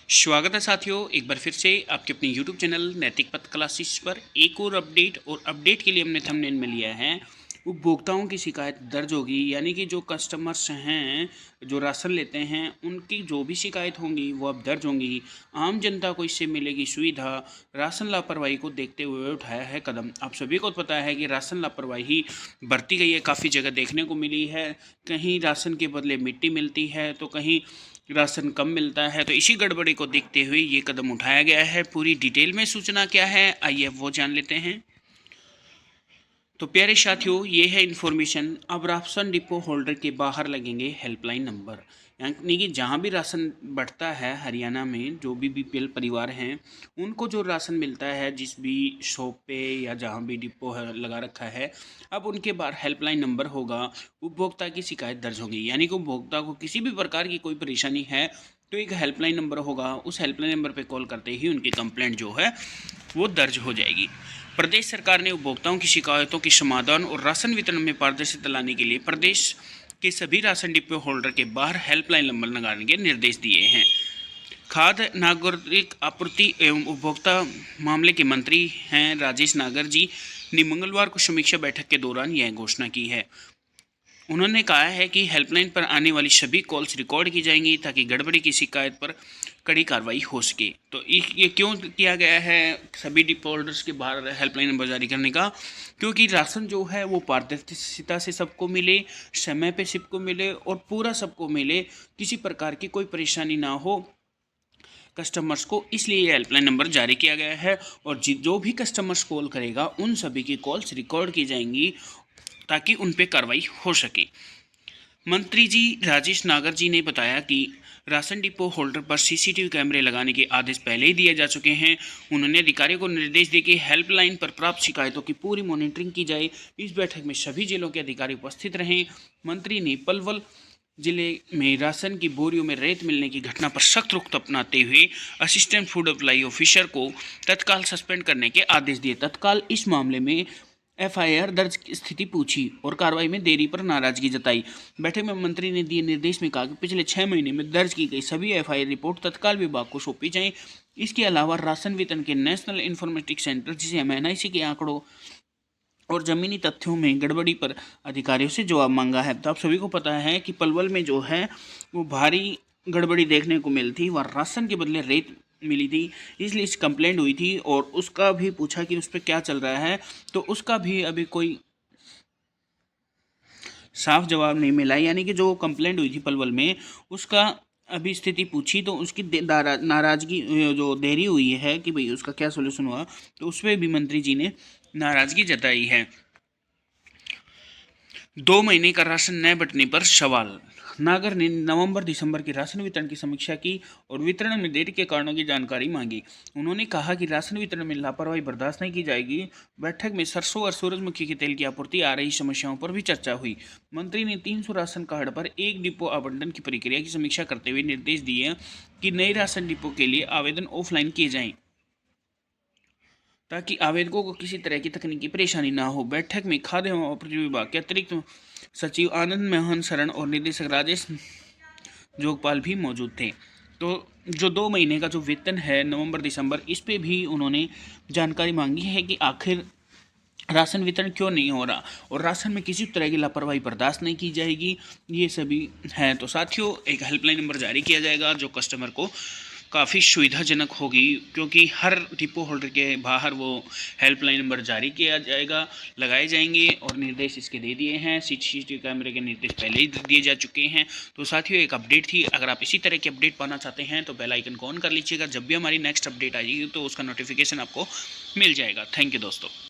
स्वागत है साथियों, एक बार फिर से आपके अपने YouTube चैनल नैतिक पथ क्लासेस पर एक और अपडेट के लिए हमने थंबनेल में लिया है। उपभोक्ताओं की शिकायत दर्ज होगी, यानी कि जो कस्टमर्स हैं जो राशन लेते हैं उनकी जो भी शिकायत होंगी वो अब दर्ज होंगी। आम जनता को इससे मिलेगी सुविधा। राशन लापरवाही को देखते हुए उठाया है कदम। आप सभी को पता है कि राशन लापरवाही बढ़ती गई है, काफ़ी जगह देखने को मिली है। कहीं राशन के बदले मिट्टी मिलती है तो कहीं राशन कम मिलता है। तो इसी गड़बड़ी को देखते हुए ये कदम उठाया गया है। पूरी डिटेल में सूचना क्या है आइए वो जान लेते हैं। तो प्यारे साथियों, ये है इन्फॉर्मेशन। अब राशन डिपो होल्डर के बाहर लगेंगे हेल्पलाइन नंबर, यानी कि जहाँ भी राशन बढ़ता है हरियाणा में, जो भी बीपीएल परिवार हैं उनको जो राशन मिलता है जिस भी शॉप पे या जहाँ भी डिपो है लगा रखा है, अब उनके बाहर हेल्पलाइन नंबर होगा। उपभोक्ता की शिकायत दर्ज होगी, यानी कि उपभोक्ता को किसी भी प्रकार की कोई परेशानी है तो एक हेल्पलाइन नंबर होगा। उस हेल्पलाइन नंबर पर कॉल करते ही उनकी कंप्लेंट जो है वो दर्ज हो जाएगी। प्रदेश सरकार ने उपभोक्ताओं की शिकायतों के समाधान और राशन वितरण में पारदर्शिता लाने के लिए प्रदेश के सभी राशन डिपो होल्डर के बाहर हेल्पलाइन नंबर लगाने के निर्देश दिए हैं। खाद्य नागरिक आपूर्ति एवं उपभोक्ता मामले के मंत्री हैं राजेश नागर जी ने मंगलवार को समीक्षा बैठक के दौरान यह घोषणा की है। उन्होंने कहा है कि हेल्पलाइन पर आने वाली सभी कॉल्स रिकॉर्ड की जाएंगी ताकि गड़बड़ी की शिकायत पर कड़ी कार्रवाई हो सके। तो ये क्यों किया गया है सभी डिपो होल्डर्स के बाहर हेल्पलाइन नंबर जारी करने का? क्योंकि राशन जो है वो पारदर्शिता से सबको मिले, समय पे सबको मिले और पूरा सबको मिले, किसी प्रकार की कोई परेशानी ना हो कस्टमर्स को। इसलिए ये हेल्पलाइन नंबर जारी किया गया है और जो भी कस्टमर्स कॉल करेगा उन सभी की कॉल्स रिकॉर्ड की जाएंगी ताकि उन पर कार्रवाई हो सके। मंत्री जी राजेश नागर जी ने बताया कि राशन डिपो होल्डर पर सीसीटीवी कैमरे लगाने के आदेश पहले ही दिए जा चुके हैं। उन्होंने अधिकारियों को निर्देश दिए कि हेल्पलाइन पर प्राप्त शिकायतों की पूरी मॉनिटरिंग की जाए। इस बैठक में सभी जिलों के अधिकारी उपस्थित रहें। मंत्री ने पलवल जिले में राशन की बोरियों में रेत मिलने की घटना पर सख्त रुख अपनाते हुए असिस्टेंट फूड अप्लाई ऑफिसर को तत्काल सस्पेंड करने के आदेश दिए। तत्काल इस मामले में एफआईआर दर्ज की स्थिति पूछी और कार्रवाई में देरी पर नाराजगी जताई। बैठक में मंत्री ने दिए निर्देश में कहा कि पिछले 6 महीने में दर्ज की गई सभी एफआईआर रिपोर्ट तत्काल विभाग को सौंपी जाएं। इसके अलावा राशन वितरण के नेशनल इंफॉर्मेटिक्स सेंटर जिसे एमएनआईसी के आंकड़ों और ज़मीनी तथ्यों में गड़बड़ी पर अधिकारियों से जवाब मांगा है। तो आप सभी को पता है कि पलवल में जो है वो भारी गड़बड़ी देखने को मिली थी, वह राशन के बदले रेत मिली थी, इसलिए इस कंप्लेंट हुई थी और उसका भी पूछा कि उस पर क्या चल रहा है, तो उसका भी अभी कोई साफ जवाब नहीं मिला। यानी कि जो कंप्लेंट हुई थी पलवल में उसका अभी स्थिति पूछी तो उसकी नाराजगी जो देरी हुई है कि भाई उसका क्या सोल्यूशन हुआ, तो उस पर भी मंत्री जी ने नाराजगी जताई है। 2 महीने का राशन न बंटने पर सवाल। नागर ने नवंबर दिसंबर की राशन वितरण की समीक्षा की और वितरण में देरी के कारणों की जानकारी मांगी। उन्होंने कहा कि राशन वितरण में लापरवाही बर्दाश्त नहीं की जाएगी। बैठक में सरसों और सूरजमुखी के तेल की आपूर्ति आ रही समस्याओं पर भी चर्चा हुई। मंत्री ने 300 राशन कार्ड पर एक डिपो आवंटन की प्रक्रिया की समीक्षा करते हुए निर्देश दिए कि नए राशन डिपो के लिए आवेदन ऑफलाइन किए जाएं ताकि आवेदकों को किसी तरह की तकनीकी परेशानी ना हो। बैठक में खाद्य एवं आपूर्ति विभाग के अतिरिक्त सचिव आनंद मोहन शरण और निदेशक राजेश जोगपाल भी मौजूद थे। तो जो 2 महीने का जो वेतन है नवंबर दिसंबर, इस पे भी उन्होंने जानकारी मांगी है कि आखिर राशन वितरण क्यों नहीं हो रहा और राशन में किसी तरह की लापरवाही बर्दाश्त नहीं की जाएगी, ये सभी है। तो साथियों, एक हेल्पलाइन नंबर जारी किया जाएगा जो कस्टमर को काफ़ी सुविधाजनक होगी, क्योंकि हर डिपो होल्डर के बाहर वो हेल्पलाइन नंबर जारी किया जाएगा, लगाए जाएंगे और निर्देश इसके दे दिए हैं। सीसीटीवी कैमरे के निर्देश पहले ही दिए जा चुके हैं। तो साथियों, एक अपडेट थी। अगर आप इसी तरह की अपडेट पाना चाहते हैं तो बेल आइकन को ऑन कर लीजिएगा। जब भी हमारी नेक्स्ट अपडेट आएगी तो उसका नोटिफिकेशन आपको मिल जाएगा। थैंक यू दोस्तों।